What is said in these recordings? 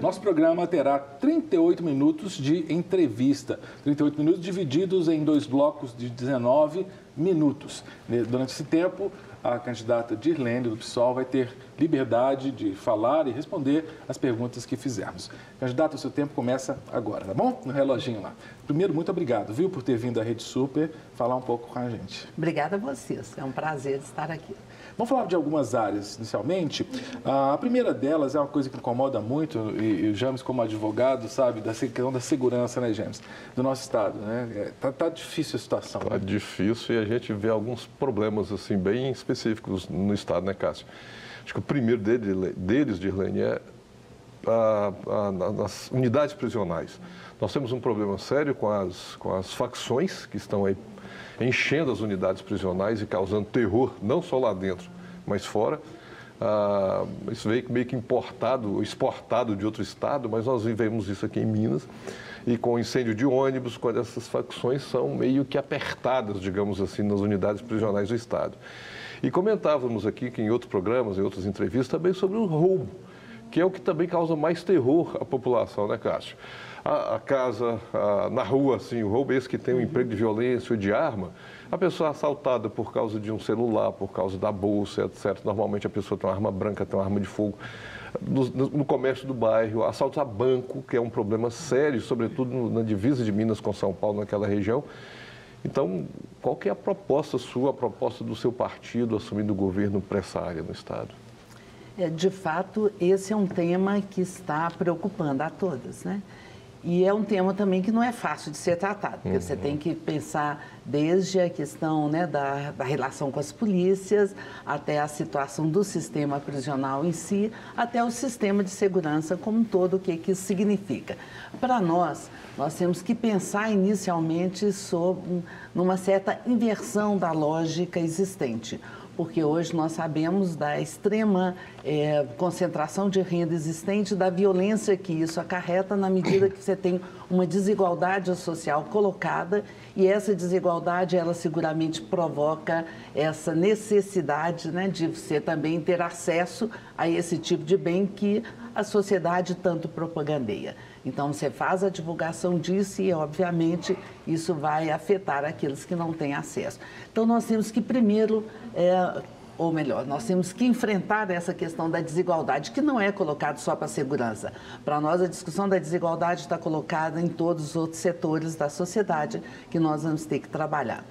Nosso programa terá 38 minutos de entrevista, 38 minutos divididos em 2 blocos de 19 minutos. Durante esse tempo, a candidata Dirlene do PSOL vai ter liberdade de falar e responder as perguntas que fizermos. Candidata, o seu tempo começa agora, tá bom? No reloginho lá. Primeiro, muito obrigado, viu, por ter vindo à Rede Super falar um pouco com a gente. Obrigada a vocês, é um prazer estar aqui. Vamos falar de algumas áreas, inicialmente. A primeira delas é uma coisa que incomoda muito, e o James, como advogado, sabe, da questão da segurança, né, James, do nosso Estado, né? Tá difícil a situação. Tá difícil e a gente vê alguns problemas, assim, bem específicos no Estado, né, Cássio? Acho que o primeiro deles, Dirlene, é nas unidades prisionais. Nós temos um problema sério com as facções que estão aí enchendo as unidades prisionais e causando terror, não só lá dentro, mas fora. Isso veio meio que importado, exportado de outro estado, mas nós vivemos isso aqui em Minas. E com incêndio de ônibus, quando essas facções são meio que apertadas, digamos assim, nas unidades prisionais do estado. E comentávamos aqui que em outros programas, em outras entrevistas, também sobre o roubo, que é o que também causa mais terror à população, né, Cássio? A casa, na rua, assim, o roubo esse que tem um emprego de violência ou de arma, a pessoa é assaltada por causa de um celular, por causa da bolsa, etc. Normalmente a pessoa tem uma arma branca, tem uma arma de fogo. No comércio do bairro, assaltos a banco, que é um problema sério, sobretudo na divisa de Minas com São Paulo, naquela região. Então, qual que é a proposta sua, a proposta do seu partido assumindo o governo para essa área no Estado? De fato, esse é um tema que está preocupando a todos, né? E é um tema também que não é fácil de ser tratado, porque você tem que pensar desde a questão, né, da relação com as polícias, até a situação do sistema prisional em si, até o sistema de segurança como um todo, o que isso significa. Para nós temos que pensar inicialmente numa certa inversão da lógica existente. Porque hoje nós sabemos da extrema concentração de renda existente, da violência que isso acarreta na medida que você tem uma desigualdade social colocada e essa desigualdade, ela seguramente provoca essa necessidade, né, de você também ter acesso a esse tipo de bem que a sociedade tanto propagandeia. Então, você faz a divulgação disso e, obviamente, isso vai afetar aqueles que não têm acesso. Então, nós temos que primeiro, ou melhor, nós temos que enfrentar essa questão da desigualdade, que não é colocado só para a segurança. Para nós, a discussão da desigualdade está colocada em todos os outros setores da sociedade que nós vamos ter que trabalhar.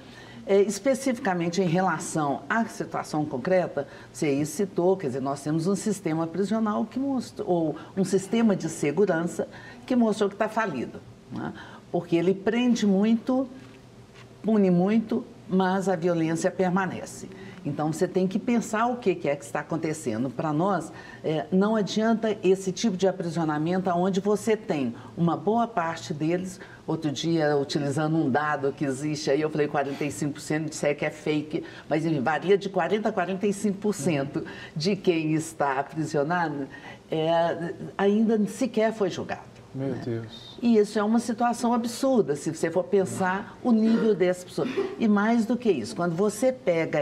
Especificamente em relação à situação concreta, você aí citou, quer dizer, nós temos um sistema prisional que mostrou, ou um sistema de segurança que mostrou que está falido, né? Porque ele prende muito, pune muito, mas a violência permanece. Então, você tem que pensar o que é que está acontecendo. Para nós, não adianta esse tipo de aprisionamento onde você tem uma boa parte deles. Outro dia, utilizando um dado que existe aí, eu falei 45%, disser que é fake, mas enfim, varia de 40% a 45% de quem está aprisionado ainda sequer foi julgado. Meu Deus. E isso é uma situação absurda, se você for pensar o nível dessas pessoas. E mais do que isso, quando você pega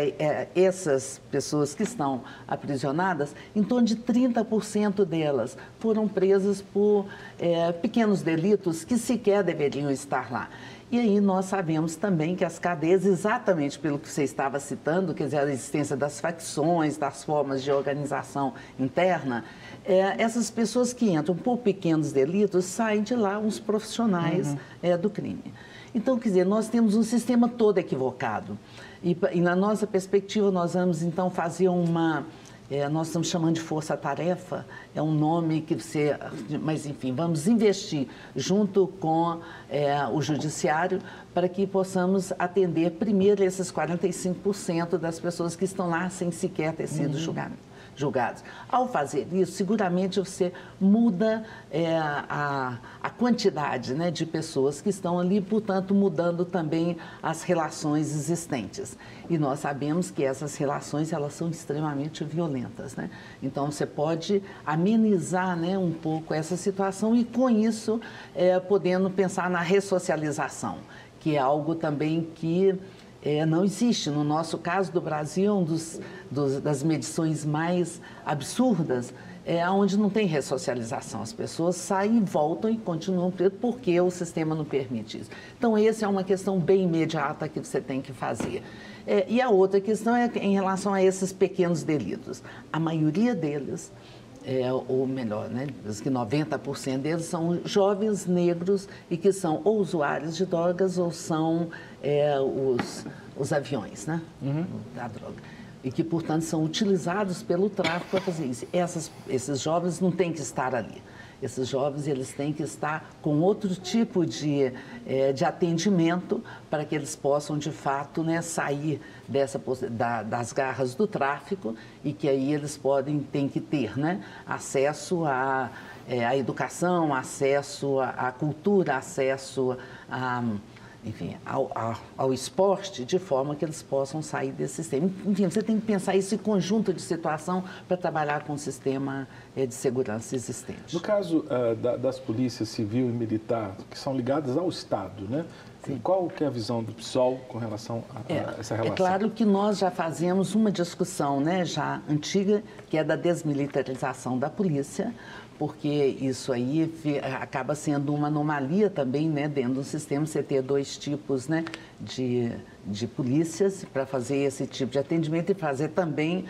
essas pessoas que estão aprisionadas, em torno de 30% delas foram presas por pequenos delitos que sequer deveriam estar lá. E aí nós sabemos também que as cadeias, exatamente pelo que você estava citando, quer dizer, a existência das facções, das formas de organização interna, essas pessoas que entram por pequenos delitos saem de lá uns profissionais do crime. Então, quer dizer, nós temos um sistema todo equivocado. E na nossa perspectiva, nós vamos então fazer nós estamos chamando de força-tarefa, é um nome que você... Mas, enfim, vamos investir junto com o judiciário para que possamos atender primeiro esses 45% das pessoas que estão lá sem sequer ter sido julgados. Ao fazer isso, seguramente você muda a quantidade, né, de pessoas que estão ali, portanto, mudando também as relações existentes. E nós sabemos que essas relações, elas são extremamente violentas, né? Então, você pode amenizar, né, um pouco essa situação e, com isso, podendo pensar na ressocialização, que é algo também que não existe. No nosso caso do Brasil, das medições mais absurdas, onde não tem ressocialização. As pessoas saem, voltam e continuam preso porque o sistema não permite isso. Então, essa é uma questão bem imediata que você tem que fazer. E a outra questão é em relação a esses pequenos delitos. A maioria deles, ou melhor, né, diz que 90% deles são jovens negros e que são ou usuários de drogas ou são os aviões, né, da droga. E que, portanto, são utilizados pelo tráfico para fazer isso. Esses jovens não têm que estar ali. Esses jovens, eles têm que estar com outro tipo de atendimento para que eles possam, de fato, né, sair das garras do tráfico e que aí eles têm que ter, né, acesso à educação, acesso à cultura, acesso enfim, ao esporte, de forma que eles possam sair desse sistema. Enfim, você tem que pensar esse conjunto de situação para trabalhar com o sistema de segurança existente. No caso das polícias civil e militar, que são ligadas ao Estado, né? Sim. Qual que é a visão do PSOL com relação a essa relação? É claro que nós já fazemos uma discussão, né, já antiga, que é da desmilitarização da polícia, porque isso aí acaba sendo uma anomalia também, né, dentro do sistema, você ter dois tipos, né, de polícias para fazer esse tipo de atendimento e fazer também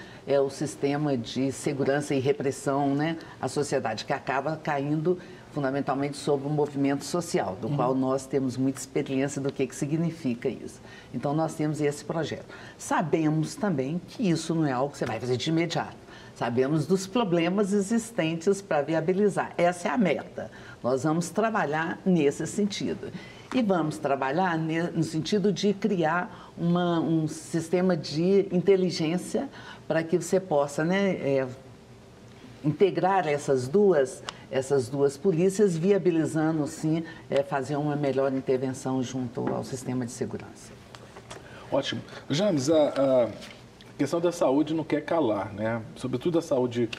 o sistema de segurança e repressão, né, à sociedade, que acaba caindo fundamentalmente sobre o movimento social, do qual nós temos muita experiência do que significa isso. Então, nós temos esse projeto. Sabemos também que isso não é algo que você vai fazer de imediato. Sabemos dos problemas existentes para viabilizar. Essa é a meta. Nós vamos trabalhar nesse sentido. E vamos trabalhar no sentido de criar um sistema de inteligência para que você possa, né, integrar essas duas polícias, viabilizando, sim, fazer uma melhor intervenção junto ao sistema de segurança. Ótimo. James, a questão da saúde não quer calar, né? Sobretudo a saúde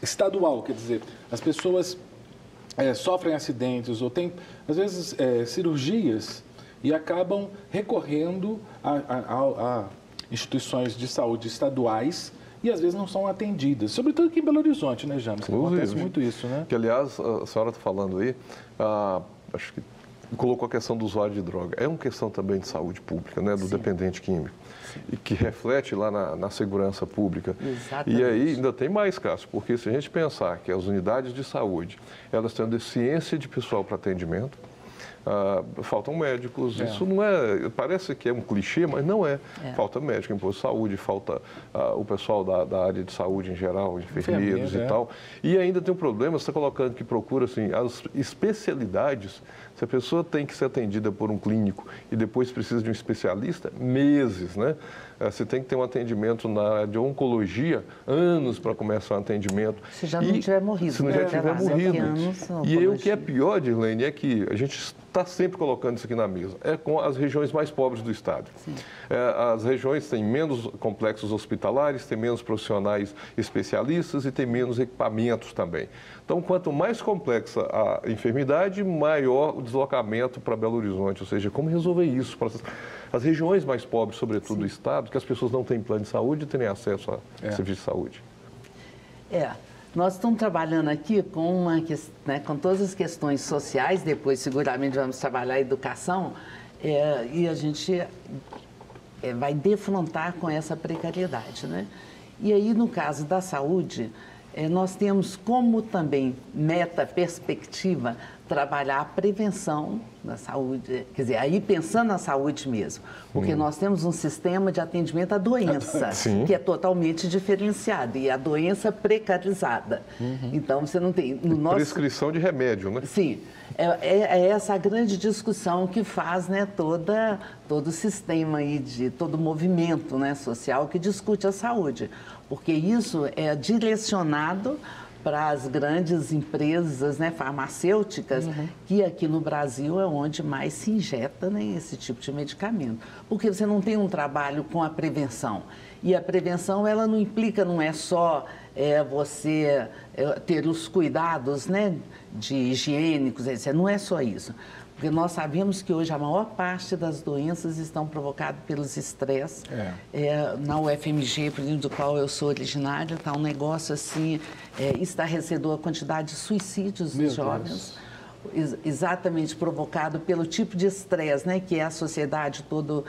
estadual, quer dizer, as pessoas sofrem acidentes ou têm, às vezes, cirurgias e acabam recorrendo a instituições de saúde estaduais e às vezes não são atendidas, sobretudo aqui em Belo Horizonte, né, James? Acontece muito isso, né? Que, aliás, a senhora está falando aí, acho que colocou a questão do usuário de droga. É uma questão também de saúde pública, né, do dependente químico, e que reflete lá na segurança pública. Exatamente. E aí ainda tem mais, Cássio, porque se a gente pensar que as unidades de saúde, elas têm deficiência de pessoal para atendimento, faltam médicos, isso não é, parece que é um clichê, mas não é. Falta médico em posto de saúde, falta o pessoal da área de saúde em geral, enfermeiros e tal. E ainda tem um problema, você está colocando que procura assim, as especialidades, se a pessoa tem que ser atendida por um clínico e depois precisa de um especialista, meses, né? Você tem que ter um atendimento na área de oncologia, anos para começar um atendimento. Se já não tiver morrido. Se não já tiver morrido. E aí o que é pior, Dirlene, é que a gente está sempre colocando isso aqui na mesa, com as regiões mais pobres do estado. As regiões têm menos complexos hospitalares, têm menos profissionais especialistas e têm menos equipamentos também. Então, quanto mais complexa a enfermidade, maior o deslocamento para Belo Horizonte. Ou seja, como resolver isso para as regiões mais pobres, sobretudo do estado, que as pessoas não têm plano de saúde e terem acesso a serviço de saúde? Nós estamos trabalhando aqui com todas as questões sociais, depois seguramente vamos trabalhar a educação, e a gente vai defrontar com essa precariedade, né? E aí, no caso da saúde, nós temos como também meta, perspectiva, trabalhar a prevenção da saúde, quer dizer, aí pensando na saúde mesmo, porque nós temos um sistema de atendimento à doença, que é totalmente diferenciado, e a doença precarizada. Então, você não tem... Prescrição de remédio, né? Sim, é essa a grande discussão que faz, né, todo o sistema aí, todo o movimento, né, social que discute a saúde, porque isso é direcionado para as grandes empresas, né, farmacêuticas, que aqui no Brasil é onde mais se injeta, né, esse tipo de medicamento. Porque você não tem um trabalho com a prevenção. E a prevenção, ela não implica, não é só você ter os cuidados, né, de higiênicos, etc. Não é só isso. Porque nós sabemos que hoje a maior parte das doenças estão provocadas pelos estresses. Na UFMG, por exemplo, do qual eu sou originária, está um negócio assim, estarrecedor a quantidade de suicídios dos jovens. Exatamente provocado pelo tipo de estresse, né, que a sociedade toda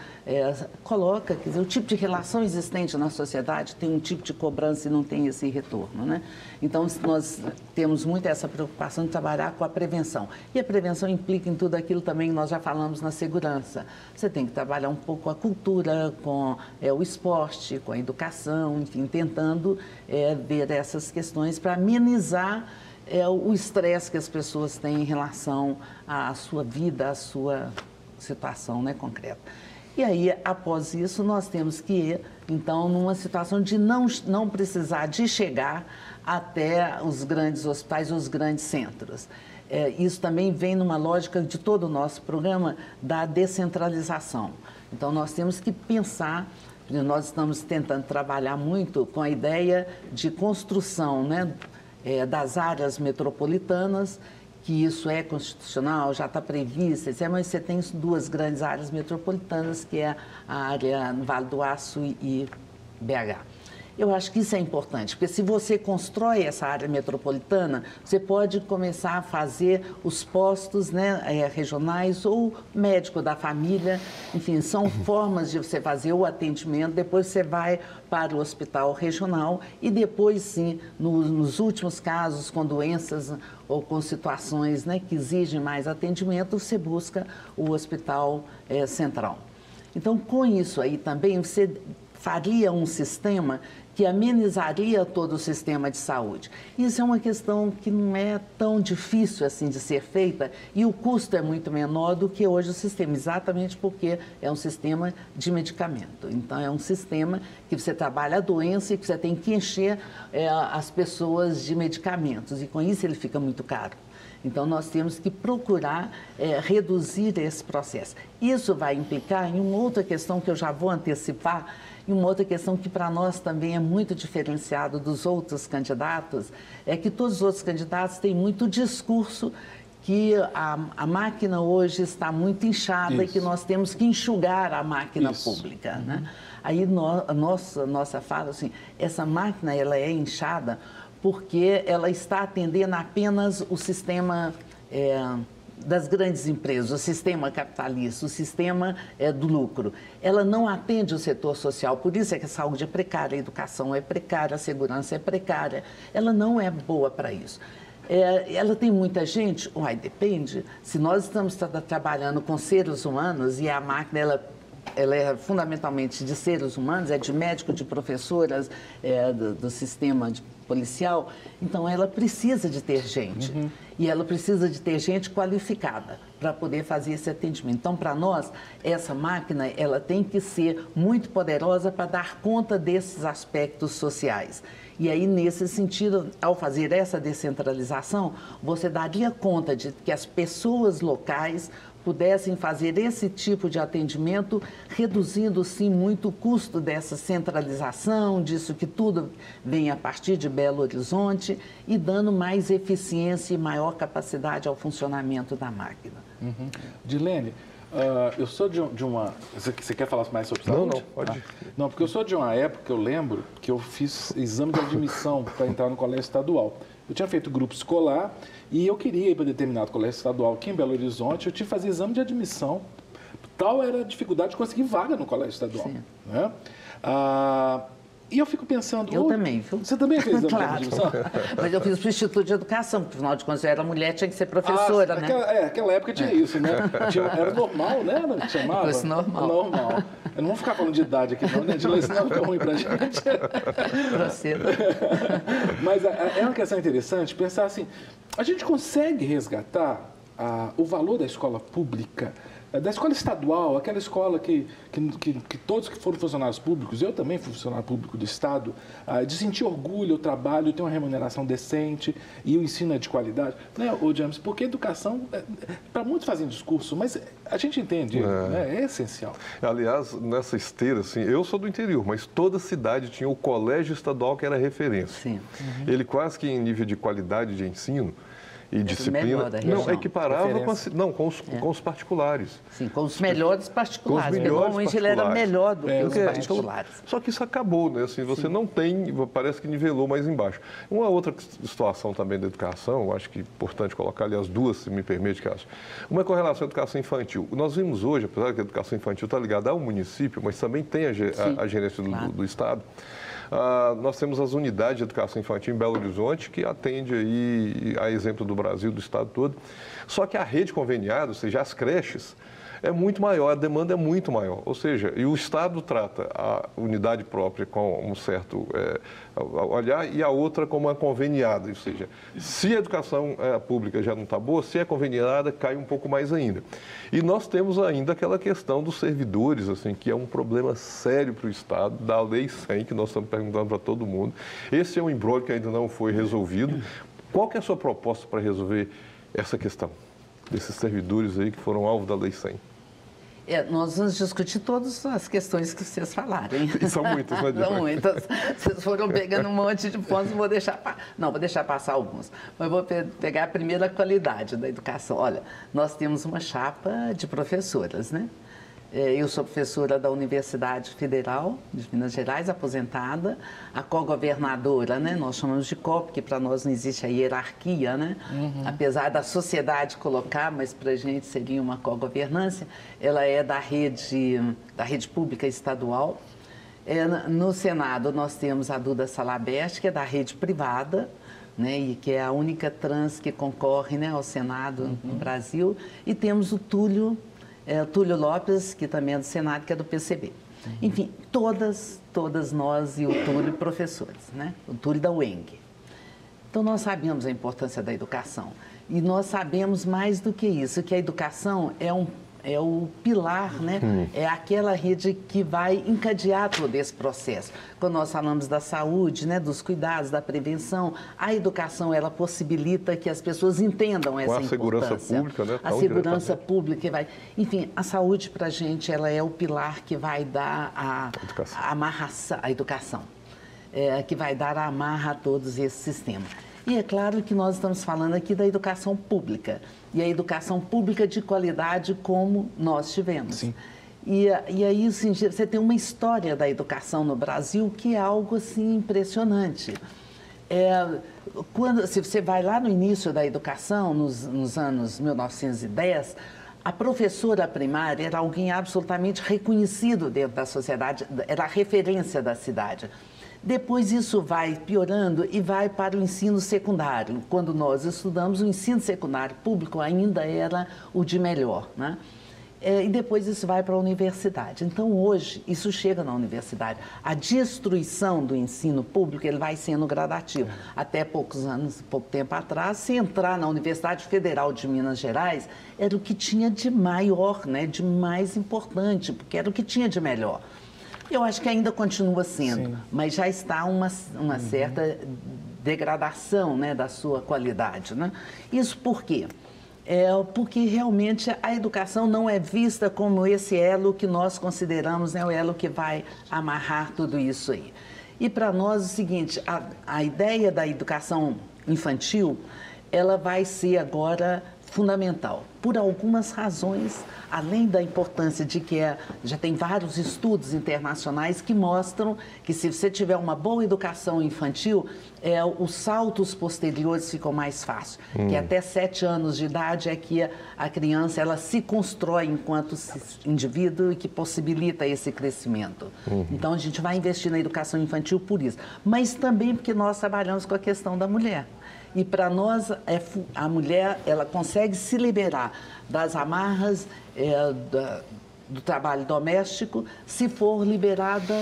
coloca, quer dizer, o tipo de relação existente na sociedade tem um tipo de cobrança e não tem esse retorno, né? Então, nós temos muito essa preocupação de trabalhar com a prevenção. E a prevenção implica em tudo aquilo também que nós já falamos na segurança. Você tem que trabalhar um pouco a cultura, com o esporte, com a educação, enfim, tentando ver essas questões para amenizar o estresse que as pessoas têm em relação à sua vida, à sua situação, né, concreta. E aí, após isso, nós temos que ir, então, numa situação de não precisar de chegar até os grandes hospitais, os grandes centros. Isso também vem numa lógica de todo o nosso programa da descentralização. Então, nós temos que pensar. Nós estamos tentando trabalhar muito com a ideia de construção, né, das áreas metropolitanas, que isso é constitucional, já está previsto, mas você tem duas grandes áreas metropolitanas, que é a área no Vale do Aço e BH. Eu acho que isso é importante, porque se você constrói essa área metropolitana, você pode começar a fazer os postos, né, regionais ou médico da família, enfim, são formas de você fazer o atendimento, depois você vai para o hospital regional e depois, sim, nos últimos casos, com doenças ou com situações, né, que exigem mais atendimento, você busca o hospital central. Então, com isso aí também, você faria um sistema que amenizaria todo o sistema de saúde. Isso é uma questão que não é tão difícil assim de ser feita e o custo é muito menor do que hoje o sistema, exatamente porque é um sistema de medicamento. Então, é um sistema que você trabalha a doença e que você tem que encher as pessoas de medicamentos e com isso ele fica muito caro. Então, nós temos que procurar reduzir esse processo. Isso vai implicar em uma outra questão que eu já vou antecipar, e uma outra questão que para nós também é muito diferenciado dos outros candidatos, é que todos os outros candidatos têm muito discurso que a máquina hoje está muito inchada e que nós temos que enxugar a máquina pública, né? Aí nossa fala assim, essa máquina ela é inchada porque ela está atendendo apenas o sistema das grandes empresas, o sistema capitalista, o sistema do lucro. Ela não atende o setor social, por isso é que a saúde é precária, a educação é precária, a segurança é precária. Ela não é boa para isso. Ela tem muita gente, depende, se nós estamos trabalhando com seres humanos e a máquina, ela é fundamentalmente de seres humanos, é de médico, de professoras, do sistema policial, então ela precisa de ter gente. E ela precisa de ter gente qualificada para poder fazer esse atendimento. Então, para nós, essa máquina, ela tem que ser muito poderosa para dar conta desses aspectos sociais. E aí, nesse sentido, ao fazer essa descentralização, você daria conta de que as pessoas locais pudessem fazer esse tipo de atendimento, reduzindo, sim, muito o custo dessa centralização, disso que tudo vem a partir de Belo Horizonte e dando mais eficiência e maior capacidade ao funcionamento da máquina. Dilene, eu sou de uma... Você quer falar mais sobre saúde? Não, pode. Não, porque eu sou de uma época, eu lembro, que eu fiz exame de admissão para entrar no colégio estadual. Eu tinha feito grupo escolar e eu queria ir para determinado colégio estadual aqui em Belo Horizonte. Eu tive que fazer exame de admissão. Tal era a dificuldade de conseguir vaga no colégio estadual. Né? E eu fico pensando... Eu também, viu? Você também fez exame claro. de admissão? Mas eu fiz para o Instituto de Educação, porque afinal de contas eu era mulher, tinha que ser professora, né? Aquela época tinha isso, né? Era normal, né? Que chamava? Fosse normal. Normal. Eu não vou ficar falando de idade aqui, não, né? De senão fica ruim pra gente. Mas é uma questão interessante pensar assim, a gente consegue resgatar o valor da escola pública, da escola estadual, aquela escola que todos que foram funcionários públicos, eu também fui funcionário público do Estado, de sentir orgulho, o trabalho, ter uma remuneração decente e o ensino é de qualidade. Né, James? Porque educação, para muitos fazem discurso, mas a gente entende, né? É essencial. Aliás, nessa esteira, assim, eu sou do interior, mas toda cidade tinha o colégio estadual que era referência. Sim. Ele quase que em nível de qualidade de ensino, e disciplina. Não, equiparava com os particulares. Sim, com os melhores particulares. Com os melhores normalmente ele era melhor do que os particulares. Só que isso acabou, né? Assim, você não tem, parece que nivelou mais embaixo. Uma outra situação também da educação, acho que é importante colocar ali as duas, se me permite, Cássio. Uma é com relação à educação infantil. Nós vimos hoje, apesar que a educação infantil está ligada ao município, mas também tem a gerência do Estado. Nós temos as unidades de educação infantil em Belo Horizonte, que atende aí, a exemplo do Brasil, do Estado todo. Só que a rede conveniada, ou seja, as creches, é muito maior, a demanda é muito maior. Ou seja, e o Estado trata a unidade própria com um certo olhar e a outra como uma conveniada. Ou seja, se a educação pública já não está boa, se é conveniada, cai um pouco mais ainda. E nós temos ainda aquela questão dos servidores, assim, que é um problema sério para o Estado, da Lei 100, que nós estamos perguntando para todo mundo. Esse é um imbróglio que ainda não foi resolvido. Qual que é a sua proposta para resolver essa questão desses servidores aí que foram alvo da Lei 100? Nós vamos discutir todas as questões que vocês falaram. E são muitas, né, São muitas. Vocês foram pegando um monte de pontos, vou deixar passar alguns. Mas vou pegar a primeira qualidade da educação. Olha, nós temos uma chapa de professoras, né? Eu sou professora da Universidade Federal de Minas Gerais, aposentada. A co-governadora, né? Nós chamamos de co, porque para nós não existe a hierarquia, né? Apesar da sociedade colocar, mas para a gente seria uma co-governância. Ela é da rede pública estadual. No Senado, nós temos a Duda Salabert, que é da rede privada, né, e que é a única trans que concorre, né, ao Senado no Brasil. E temos o Túlio Lopes, que também é do Senado, que é do PCB. Enfim, todas nós e o Túlio professores, né? O Túlio da UENG. Então, nós sabemos a importância da educação. E nós sabemos mais do que isso, que a educação é o pilar, né? É aquela rede que vai encadear todo esse processo. Quando nós falamos da saúde, né? Dos cuidados, da prevenção, a educação, ela possibilita que as pessoas entendam essa importância. Com a segurança pública, né? A segurança pública que vai... Enfim, a saúde para a gente, ela é o pilar que vai dar a educação. Que vai dar a amarra a todos esses sistemas. E é claro que nós estamos falando aqui da educação pública. E a educação pública de qualidade como nós tivemos. Sim. E aí, assim, você tem uma história da educação no Brasil que é algo, assim, impressionante. Se você vai lá no início da educação, nos anos 1910, a professora primária era alguém absolutamente reconhecido dentro da sociedade, era a referência da cidade. Depois isso vai piorando e vai para o ensino secundário. Quando nós estudamos, o ensino secundário público ainda era o de melhor, né? E depois isso vai para a universidade. Então, hoje, isso chega na universidade. A destruição do ensino público, ele vai sendo gradativo. Até pouco tempo atrás, se entrar na Universidade Federal de Minas Gerais, era o que tinha de maior, né? De mais importante, porque era o que tinha de melhor. Eu acho que ainda continua sendo, sim, mas já está uma certa degradação, né, da sua qualidade, né? Isso por quê? Porque realmente a educação não é vista como esse elo que nós consideramos, né, o elo que vai amarrar tudo isso aí. E para nós é o seguinte, a ideia da educação infantil, ela vai ser agora fundamental, por algumas razões, além da importância de que já tem vários estudos internacionais que mostram que se você tiver uma boa educação infantil, os saltos posteriores ficam mais fáceis, que até 7 anos de idade é que a criança ela se constrói enquanto indivíduo e que possibilita esse crescimento. Então, a gente vai investir na educação infantil por isso, mas também porque nós trabalhamos com a questão da mulher. E para nós, a mulher, ela consegue se liberar das amarras do trabalho doméstico, se for liberada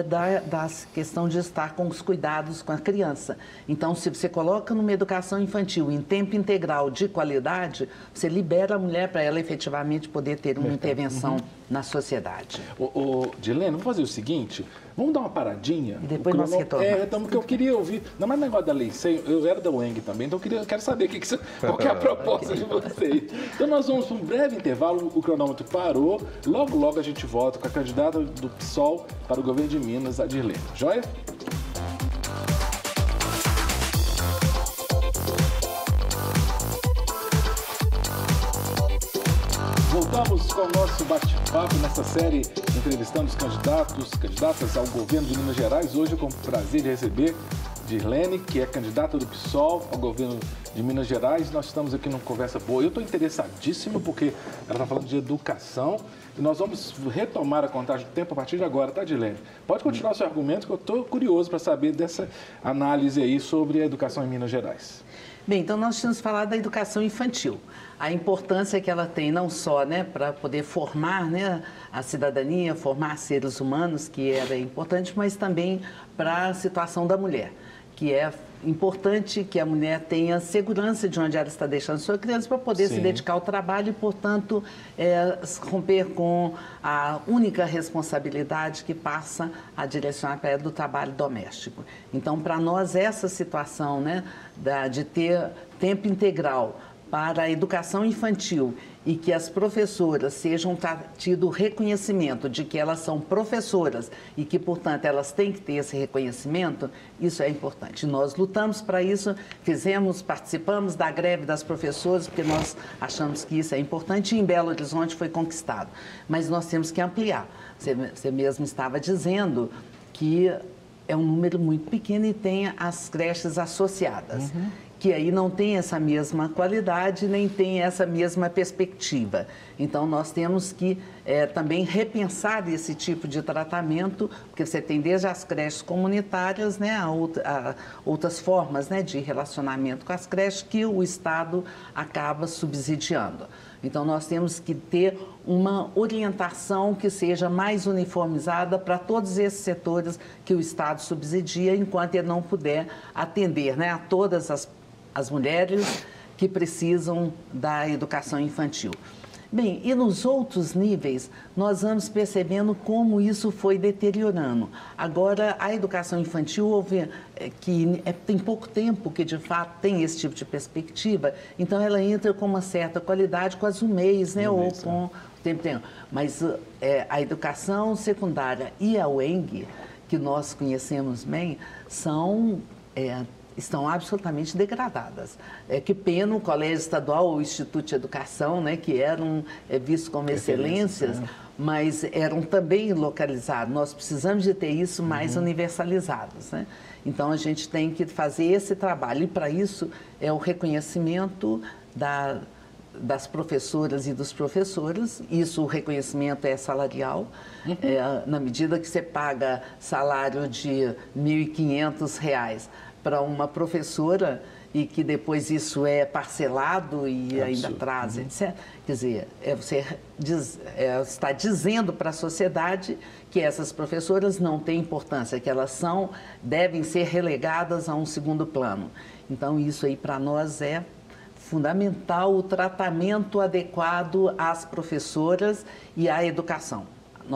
da questão de estar com os cuidados com a criança. Então, se você coloca numa educação infantil em tempo integral de qualidade, você libera a mulher para ela efetivamente poder ter uma intervenção na sociedade. Dilene, vamos fazer o seguinte, vamos dar uma paradinha. E depois nós retornamos. Então, porque eu queria ouvir, não mais negócio da Lei 100, eu era da UENG também, então eu quero saber qual que é a proposta de vocês. Então, nós vamos para um breve intervalo, o cronômetro parou, logo a gente volta com a candidata do PSOL para o governo de Minas, a Dirlene. Joia? Voltamos com o nosso bate-papo nessa série entrevistando os candidatas ao governo de Minas Gerais. Hoje, com o prazer de receber Dirlene, que é candidata do PSOL ao governo de Minas Gerais. Nós estamos aqui numa conversa boa. Eu estou interessadíssimo porque ela está falando de educação e nós vamos retomar a contagem do tempo a partir de agora, tá, Dirlene? Pode continuar o seu argumento, que eu estou curioso para saber dessa análise aí sobre a educação em Minas Gerais. Bem, então nós tínhamos falado da educação infantil, a importância que ela tem não só, né, para poder formar, né, a cidadania, formar seres humanos, que era importante, mas também para a situação da mulher, que é importante que a mulher tenha segurança de onde ela está deixando sua criança para poder se dedicar ao trabalho e, portanto, romper com a única responsabilidade que passa a direcionar para ela do trabalho doméstico. Então, para nós, essa situação, né, de ter tempo integral para a educação infantil e que as professoras sejam tido reconhecimento de que elas são professoras e que, portanto, elas têm que ter esse reconhecimento, isso é importante. Nós lutamos para isso, participamos da greve das professoras, porque nós achamos que isso é importante e em Belo Horizonte foi conquistado. Mas nós temos que ampliar. Você mesmo estava dizendo que é um número muito pequeno e tem as creches associadas. Que aí não tem essa mesma qualidade, nem tem essa mesma perspectiva. Então, nós temos que também repensar esse tipo de tratamento, porque você tem desde as creches comunitárias, né, a outras formas, né, de relacionamento com as creches que o Estado acaba subsidiando. Então, nós temos que ter uma orientação que seja mais uniformizada para todos esses setores que o Estado subsidia, enquanto ele não puder atender, né, a todas as mulheres que precisam da educação infantil. Bem, e nos outros níveis, nós vamos percebendo como isso foi deteriorando. Agora, a educação infantil, tem pouco tempo que, de fato, tem esse tipo de perspectiva, então ela entra com uma certa qualidade com as UMEIs, né, ou com o tempo. Mas a educação secundária e a UENG, que nós conhecemos bem, estão absolutamente degradadas. Que pena o Colégio Estadual ou o Instituto de Educação, né, que eram vistos como excelências, mas eram também localizados. Nós precisamos de ter isso mais universalizados, né? Então, a gente tem que fazer esse trabalho. E, para isso, é o reconhecimento das professoras e dos professores. Isso, o reconhecimento é salarial. Na medida que você paga salário de R$ 1.500 para uma professora e que depois isso é parcelado e ainda traz, etc. Quer dizer, você está dizendo para a sociedade que essas professoras não têm importância, que elas devem ser relegadas a um segundo plano. Então, isso aí para nós é fundamental, o tratamento adequado às professoras e à educação.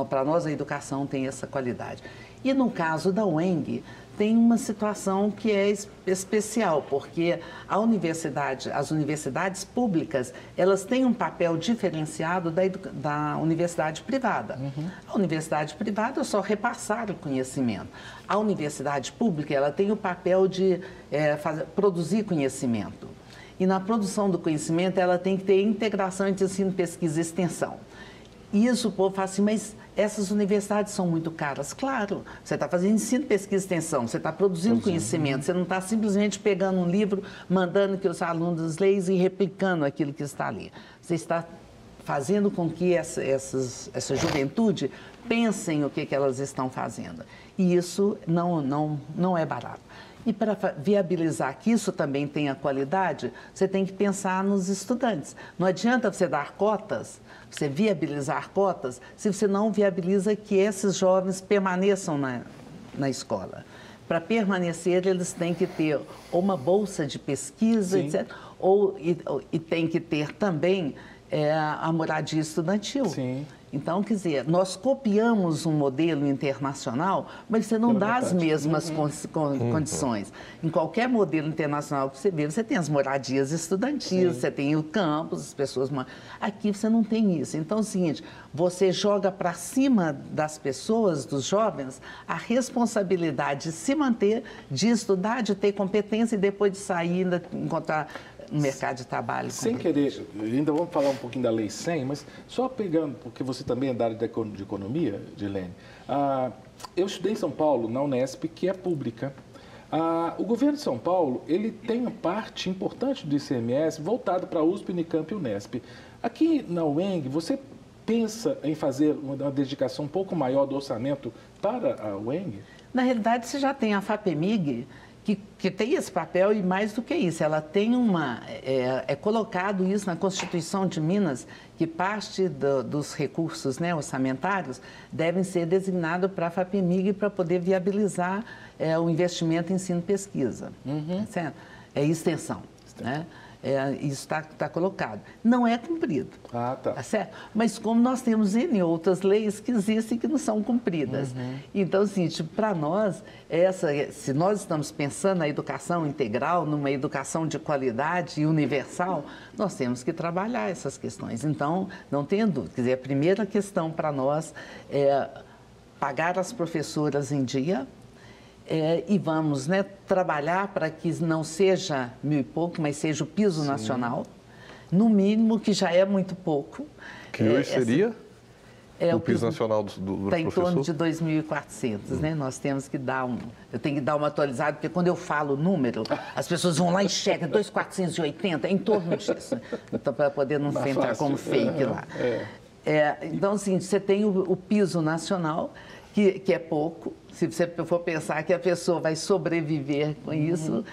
Para nós, a educação tem essa qualidade. E no caso da UENG, tem uma situação que é especial, porque as universidades públicas, elas têm um papel diferenciado da universidade privada. A universidade privada é só repassar o conhecimento. A universidade pública, ela tem o papel de produzir conhecimento. E na produção do conhecimento, ela tem que ter integração entre ensino, pesquisa e extensão. E isso o povo fala assim, mas essas universidades são muito caras. Claro, você está fazendo ensino, pesquisa e extensão, você está produzindo conhecimento, você não está simplesmente pegando um livro, mandando que os alunos leiam e replicando aquilo que está ali. Você está fazendo com que essa juventude pensem o que elas estão fazendo. E isso não é barato. E para viabilizar que isso também tenha qualidade, você tem que pensar nos estudantes. Não adianta você dar cotas, você viabilizar cotas, se você não viabiliza que esses jovens permaneçam na escola. Para permanecer, eles têm que ter uma bolsa de pesquisa, etc. E tem que ter também a moradia estudantil. Sim. Então, quer dizer, nós copiamos um modelo internacional, mas você não dá as mesmas condições. Em qualquer modelo internacional que você vê, você tem as moradias estudantis, você tem o campus, as pessoas... Aqui você não tem isso. Então, é o seguinte, você joga para cima das pessoas, dos jovens, a responsabilidade de se manter, de estudar, de ter competência e depois de sair, encontrar no mercado de trabalho. Sem querer, ainda vamos falar um pouquinho da Lei 100, mas só pegando, porque você também é da área de economia, Dirlene, eu estudei em São Paulo, na Unesp, que é pública. O governo de São Paulo, ele tem uma parte importante do ICMS voltada para a USP, Unicamp e Unesp. Aqui na UENG, você pensa em fazer uma dedicação um pouco maior do orçamento para a UENG? Na realidade, você já tem a FAPEMIG, que tem esse papel e mais do que isso, ela tem é colocado isso na Constituição de Minas, que parte dos recursos, né, orçamentários devem ser designados para a FAPEMIG para poder viabilizar o investimento em ensino e pesquisa, certo? É extensão, né? Isso está colocado. Não é cumprido. Tá certo? Mas como nós temos N outras leis que existem que não são cumpridas. Então, assim, para nós, se nós estamos pensando na educação integral, numa educação de qualidade e universal, nós temos que trabalhar essas questões. Então, não tenha dúvida. Quer dizer, a primeira questão para nós é pagar as professoras em dia. E vamos, né, trabalhar para que não seja 1.000 e pouco, mas seja o piso nacional, no mínimo, que já é muito pouco. Que hoje seria o piso nacional do professor? Está em torno de 2.400, né? Nós temos que dar eu tenho que dar uma atualizada, porque quando eu falo número, as pessoas vão lá e checam, 2.480, é em torno disso. Então, para poder não entrar como fake lá. Então, assim, você tem o piso nacional, que é pouco. Se você for pensar que a pessoa vai sobreviver com isso,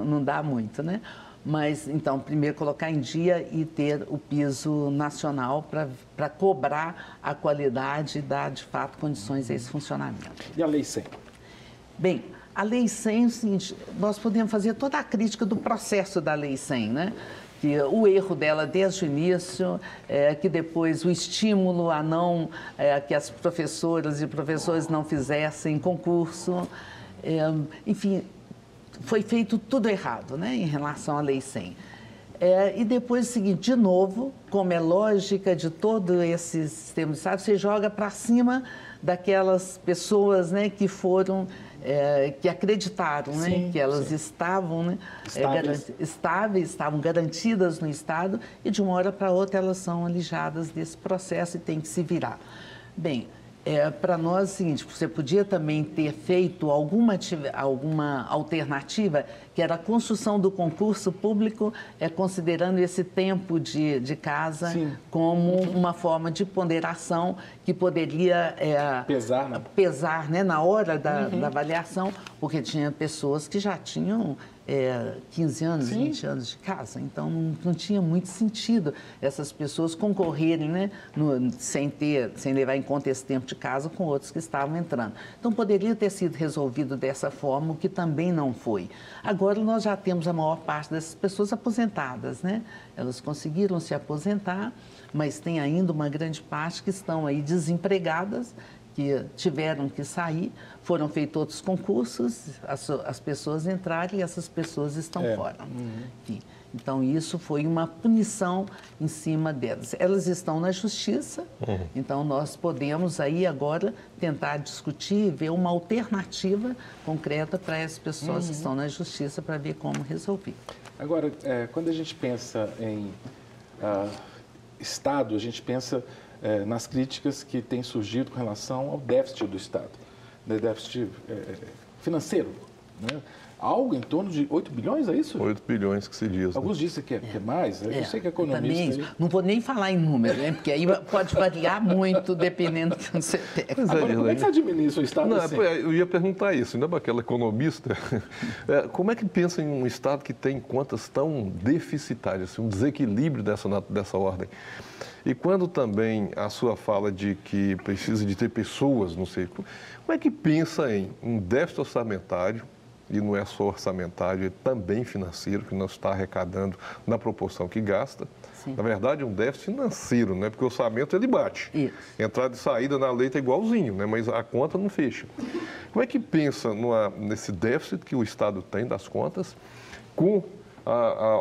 não dá muito, né? Mas, então, primeiro colocar em dia e ter o piso nacional para cobrar a qualidade e dar, de fato, condições a esse funcionamento. E a Lei 100? Bem, a Lei 100, nós podemos fazer toda a crítica do processo da Lei 100, né? Que o erro dela desde o início, que depois o estímulo a que as professoras e professores não fizessem concurso, enfim, foi feito tudo errado, né, em relação à Lei 100. E depois o seguinte, de novo, como é lógica de todo esse sistema de Estado, você joga para cima daquelas pessoas, né, que foram... que acreditaram, né, que elas estavam, né, estáveis, estavam garantidas no Estado e de uma hora para outra elas são alijadas desse processo e têm que se virar. Bem, para nós, é o seguinte, você podia também ter feito alguma alternativa, que era a construção do concurso público, considerando esse tempo de casa como uma forma de ponderação que poderia pesar, né, na hora da avaliação, porque tinha pessoas que já tinham 15 anos, 20 anos de casa, então não tinha muito sentido essas pessoas concorrerem, né, sem levar em conta esse tempo de casa com outros que estavam entrando. Então poderia ter sido resolvido dessa forma, o que também não foi. Agora nós já temos a maior parte dessas pessoas aposentadas, né? Elas conseguiram se aposentar, mas tem ainda uma grande parte que estão aí desempregadas, que tiveram que sair, foram feitos outros concursos, as pessoas entraram e essas pessoas estão fora. Enfim, então, isso foi uma punição em cima delas. Elas estão na justiça, então nós podemos aí agora tentar discutir e ver uma alternativa concreta para essas pessoas que estão na justiça para ver como resolver. Agora, quando a gente pensa em Estado, a gente pensa nas críticas que têm surgido com relação ao déficit do Estado, né? Déficit financeiro, né? Algo em torno de 8 bilhões, é isso? 8 bilhões que se diz. Alguns dizem que é mais, eu sei que é economista. Também, não vou nem falar em número, né? Porque aí pode variar muito dependendo do que você pega. Agora, como é que você administra o Estado assim? Eu ia perguntar isso, ainda para aquela economista, como é que pensa em um Estado que tem contas tão deficitárias, um desequilíbrio dessa ordem? E quando também a sua fala de que precisa de ter pessoas, não sei, como é que pensa em um déficit orçamentário, e não é só orçamentário, é também financeiro, que não está arrecadando na proporção que gasta. Sim. Na verdade, um déficit financeiro, né? Porque o orçamento ele bate. Isso. Entrada e saída na lei está igualzinho, né? Mas a conta não fecha. Como é que pensa nesse déficit que o Estado tem das contas, com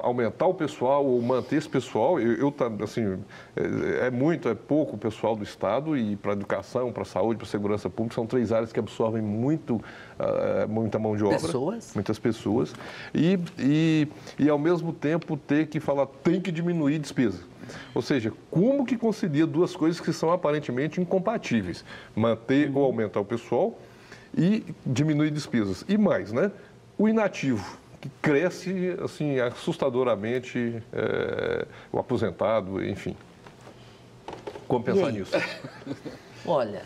aumentar o pessoal ou manter esse pessoal, assim, é pouco o pessoal do Estado, e para a educação, para a saúde, para a segurança pública, são 3 áreas que absorvem muita mão de obra. Muitas pessoas. E ao mesmo tempo ter que falar, tem que diminuir despesa. Ou seja, como que concilia 2 coisas que são aparentemente incompatíveis? Manter ou aumentar o pessoal e diminuir despesas. E mais, né? O inativo, que cresce assim assustadoramente, o aposentado, enfim. Como pensar nisso? Olha,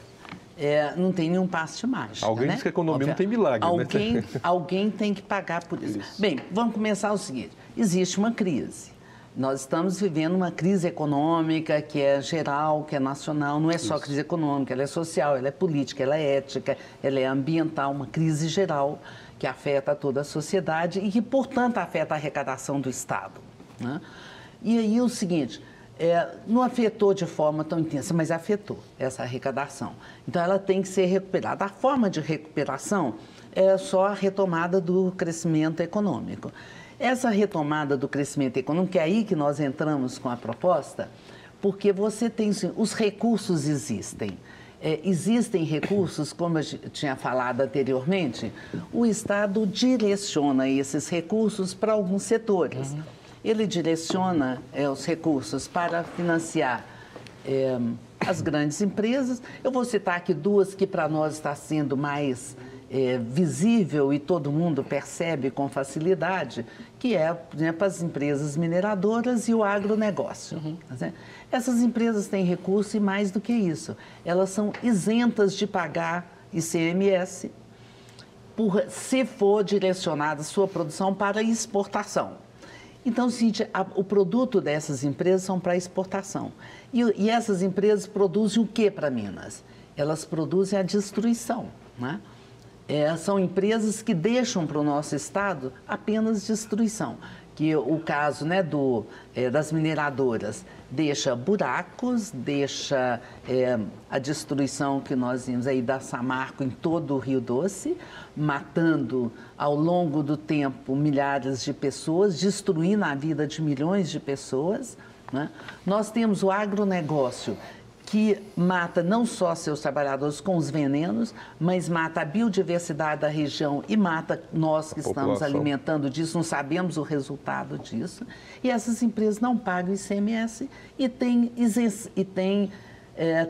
não tem nenhum passe de mágica. Alguém diz que a economia não tem milagre, né? Alguém tem que pagar por isso. Bem, vamos começar o seguinte: existe uma crise. Nós estamos vivendo uma crise econômica que é geral, que é nacional, não é só crise econômica, ela é social, ela é política, ela é ética, ela é ambiental, uma crise geral que afeta toda a sociedade e que, portanto, afeta a arrecadação do Estado, né? E aí o seguinte, não afetou de forma tão intensa, mas afetou essa arrecadação. Então, ela tem que ser recuperada. A forma de recuperação é só a retomada do crescimento econômico. Essa retomada do crescimento econômico, é aí que nós entramos com a proposta, porque você tem, os recursos existem. Existem recursos, como eu tinha falado anteriormente, o Estado direciona esses recursos para alguns setores. Ele direciona os recursos para financiar as grandes empresas. Eu vou citar aqui 2 que para nós está sendo mais visível e todo mundo percebe com facilidade, que é, por exemplo, as empresas mineradoras e o agronegócio. Essas empresas têm recurso e, mais do que isso, elas são isentas de pagar ICMS se for direcionada a sua produção para exportação. Então, o produto dessas empresas são para exportação. E essas empresas produzem o que para Minas? Elas produzem a destruição, né? São empresas que deixam para o nosso Estado apenas destruição. Que o caso, né, das mineradoras deixa buracos, deixa a destruição que nós vimos aí da Samarco em todo o Rio Doce, matando ao longo do tempo milhares de pessoas, destruindo a vida de milhões de pessoas, né? Nós temos o agronegócio, que mata não só seus trabalhadores com os venenos, mas mata a biodiversidade da região e mata nós que estamos alimentando disso, não sabemos o resultado disso. E essas empresas não pagam ICMS e têm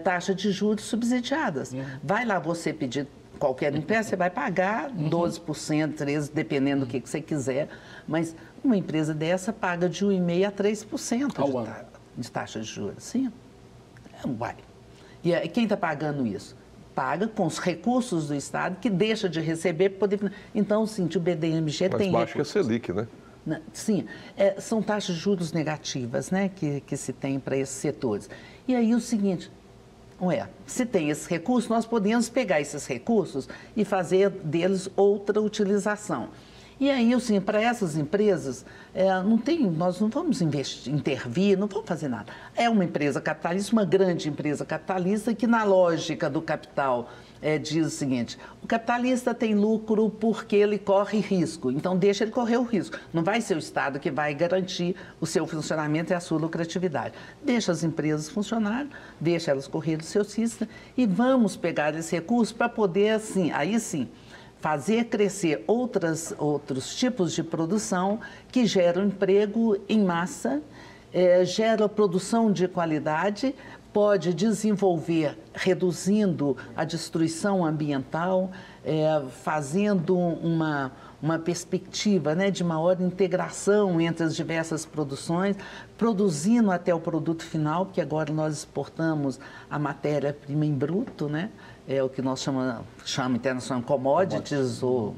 taxa de juros subsidiadas. Vai lá você pedir qualquer empréstimo, você vai pagar 12%, 13%, dependendo do que você quiser, mas uma empresa dessa paga de 1,5% a 3% de taxa de juros. Sim. Vai. E quem está pagando isso? Paga com os recursos do Estado, que deixa de receber para poder... Então, sim, o BDMG tem... Mais baixo que a Selic, né? Sim, são taxas de juros negativas, né, que se tem para esses setores. E aí o seguinte, se tem esses recursos, nós podemos pegar esses recursos e fazer deles outra utilização. E aí, assim, para essas empresas, nós não vamos intervir, não vamos fazer nada. É uma empresa capitalista, uma grande empresa capitalista, que na lógica do capital diz o seguinte: o capitalista tem lucro porque ele corre risco, então deixa ele correr o risco. Não vai ser o Estado que vai garantir o seu funcionamento e a sua lucratividade. Deixa as empresas funcionarem, deixa elas correr os seus riscos e vamos pegar esse recurso para poder, assim, aí sim, fazer crescer outros tipos de produção que geram emprego em massa, gera produção de qualidade, pode desenvolver, reduzindo a destruição ambiental, fazendo uma perspectiva, né, de maior integração entre as diversas produções, produzindo até o produto final, porque agora nós exportamos a matéria-prima em bruto, né? É o que nós chamamos internacional commodities, ou,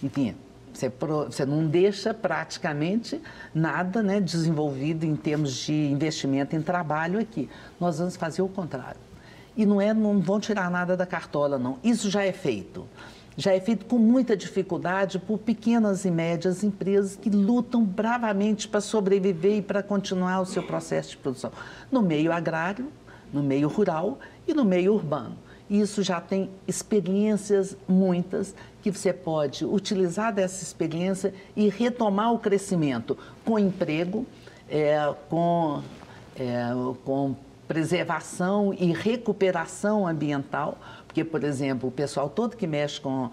enfim, você não deixa praticamente nada, né, desenvolvido em termos de investimento em trabalho aqui. Nós vamos fazer o contrário. E não vão tirar nada da cartola, não. Isso já é feito. Já é feito com muita dificuldade por pequenas e médias empresas que lutam bravamente para sobreviver e para continuar o seu processo de produção, no meio agrário, no meio rural e no meio urbano. e isso já tem experiências muitas que você pode utilizar dessa experiência e retomar o crescimento com emprego, com preservação e recuperação ambiental, porque, por exemplo, o pessoal todo que mexe com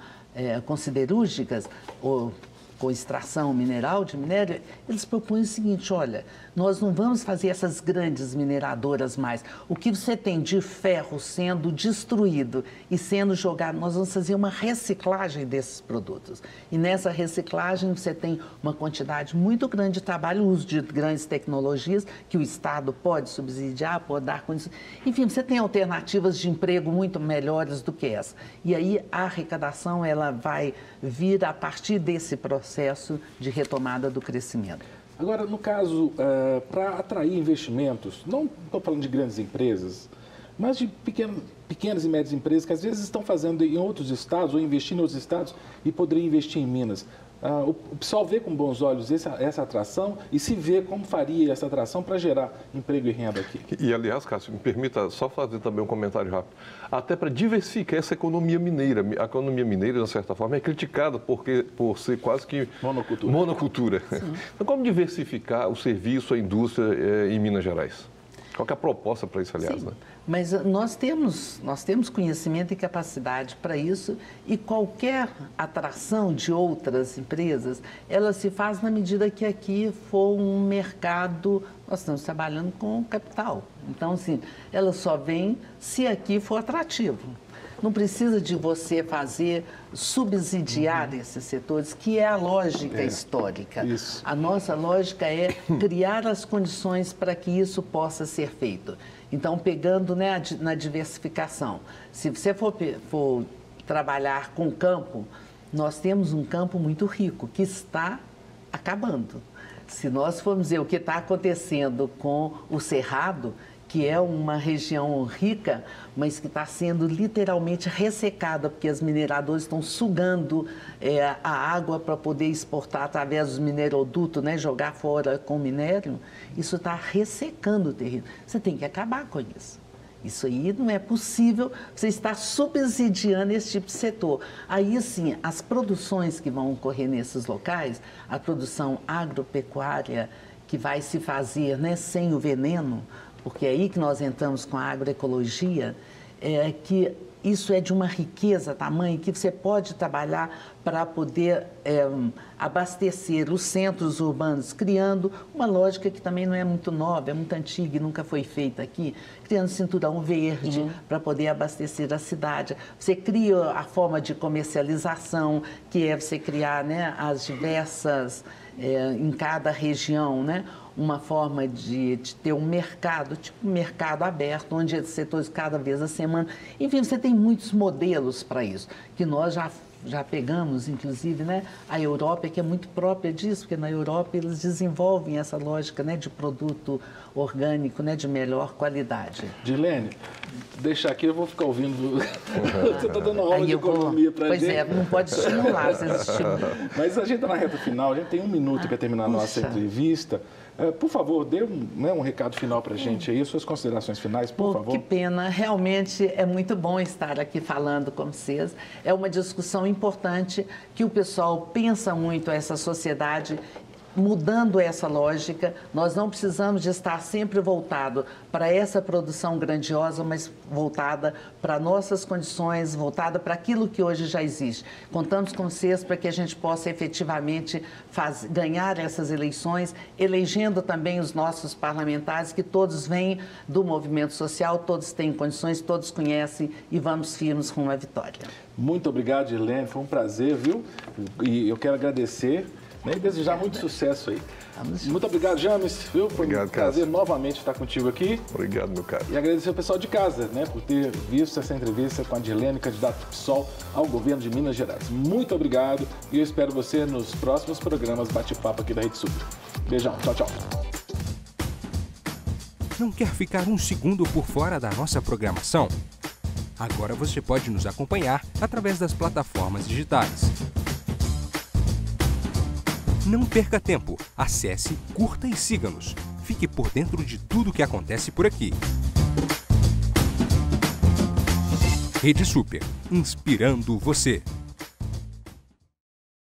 siderúrgicas ou com extração mineral de minério, eles propõem o seguinte: olha, nós não vamos fazer essas grandes mineradoras mais. O que você tem de ferro sendo destruído e sendo jogado, nós vamos fazer uma reciclagem desses produtos. E nessa reciclagem você tem uma quantidade muito grande de trabalho, uso de grandes tecnologias que o Estado pode subsidiar, pode dar condições. Enfim, você tem alternativas de emprego muito melhores do que essa. E aí a arrecadação ela vai vir a partir desse processo de retomada do crescimento. Agora, no caso, para atrair investimentos, não estou falando de grandes empresas, mas de pequenas e médias empresas que às vezes estão fazendo em outros estados ou investindo em outros estados e poderiam investir em Minas. O pessoal vê com bons olhos essa atração e se vê como faria essa atração para gerar emprego e renda aqui. E, aliás, Cássio, me permita só fazer também um comentário rápido. Até para diversificar essa economia mineira. A economia mineira, de certa forma, é criticada por ser quase que monocultura. Então, como diversificar o serviço, a indústria em Minas Gerais? Qual que é a proposta para isso, aliás? Sim, né? Mas nós temos conhecimento e capacidade para isso, e qualquer atração de outras empresas, ela se faz na medida que aqui for um mercado, nós estamos trabalhando com capital. Então, assim, ela só vem se aqui for atrativo. Não precisa de você subsidiar esses setores, que é a lógica histórica. Isso. A nossa lógica é criar as condições para que isso possa ser feito. Então, pegando, né, na diversificação, se você for trabalhar com campo, nós temos um campo muito rico, que está acabando. Se nós formos ver o que está acontecendo com o Cerrado, que é uma região rica, mas que está sendo literalmente ressecada, porque as mineradoras estão sugando a água para poder exportar através dos minerodutos, né, jogar fora com minério. Isso está ressecando o terreno. Você tem que acabar com isso. Isso aí não é possível, você está subsidiando esse tipo de setor. Aí, sim, as produções que vão ocorrer nesses locais, a produção agropecuária que vai se fazer, né, sem o veneno, porque é aí que nós entramos com a agroecologia, que isso é de uma riqueza tamanha que você pode trabalhar para poder abastecer os centros urbanos, criando uma lógica que também não é muito nova, é muito antiga e nunca foi feita aqui, criando cinturão verde para poder abastecer a cidade. Você cria a forma de comercialização, que é você criar, né, as diversas, em cada região, né, uma forma de ter um mercado, tipo um mercado aberto, onde esses setores cada vez a semana. Enfim, você tem muitos modelos para isso, que nós já pegamos, inclusive, né, a Europa, que é muito própria disso, porque na Europa eles desenvolvem essa lógica, né, de produto orgânico, né, de melhor qualidade. Dirlene, deixa aqui, eu vou ficar ouvindo. Você está dando aula de economia para a gente. Pois é, não pode estimular, vocês estimulam. Mas a gente está na reta final, a gente tem 1 minuto para terminar a nossa entrevista. Por favor, dê um recado final para a gente aí, suas considerações finais, por favor. Que pena, realmente é muito bom estar aqui falando com vocês. É uma discussão importante que o pessoal pensa muito, essa sociedade mudando essa lógica. Nós não precisamos de estar sempre voltado para essa produção grandiosa, mas voltada para nossas condições, voltada para aquilo que hoje já existe. Contamos com vocês para que a gente possa efetivamente ganhar essas eleições, elegendo também os nossos parlamentares, que todos vêm do movimento social, todos têm condições, todos conhecem, e vamos firmes rumo à vitória. Muito obrigado, Dirlene, foi um prazer, viu? E eu quero agradecer, né, e desejar muito sucesso aí. Muito obrigado, James. Foi um prazer novamente estar contigo aqui. Obrigado, meu caro. E agradecer ao pessoal de casa, né, por ter visto essa entrevista com a Dirlene, candidata do PSOL ao governo de Minas Gerais. Muito obrigado e eu espero você nos próximos programas Bate-Papo aqui da Rede Super. Beijão, tchau, tchau. Não quer ficar um segundo por fora da nossa programação? Agora você pode nos acompanhar através das plataformas digitais. Não perca tempo, acesse, curta e siga-nos. Fique por dentro de tudo o que acontece por aqui. Rede Super, inspirando você.